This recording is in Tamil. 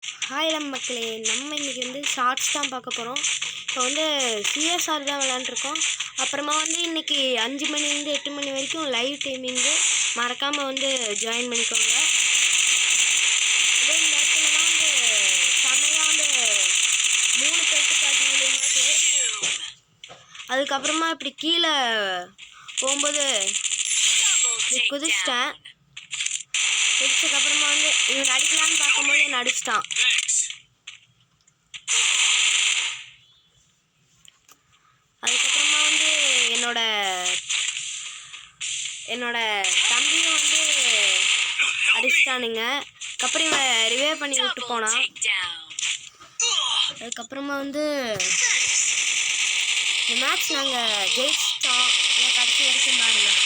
ஹாய் மக்களே, நம்ம இன்றைக்கி வந்து ஷார்ட்ஸ் தான் பார்க்க போகிறோம். இப்போ வந்து சிஎஸ்ஆர் தான் விளாண்டுருக்கோம். அப்புறமா வந்து இன்றைக்கி 5 மணிலேருந்து 8 மணி வரைக்கும் லைவ் டைமிங்கு, மறக்காமல் வந்து ஜாயின் பண்ணிக்கோங்க. இதே இந்த இடத்துல தான் வந்து செமையாக வந்து 3 பேருக்கு பார்த்து அதுக்கப்புறமா இப்படி கீழே போகும்போது குதிச்சிட்டேன். குதிச்சதுக்கப்புறமா வந்து இவன் அடிக்கலான்னு பார்க்கும்போது என்ன அடிச்சிட்டான். அதுக்கப்புறமா வந்து என்னோட தம்பியும் வந்து அடிச்சிட்டானுங்க. அதுக்கப்புறம் இவன் ரிவே பண்ணி விட்டு போனான். அதுக்கப்புறமா வந்து இந்த மேட்ச் நாங்கள் ஜெயிச்சிட்டோம். கடைசி வரைக்கும் பாருங்கள்.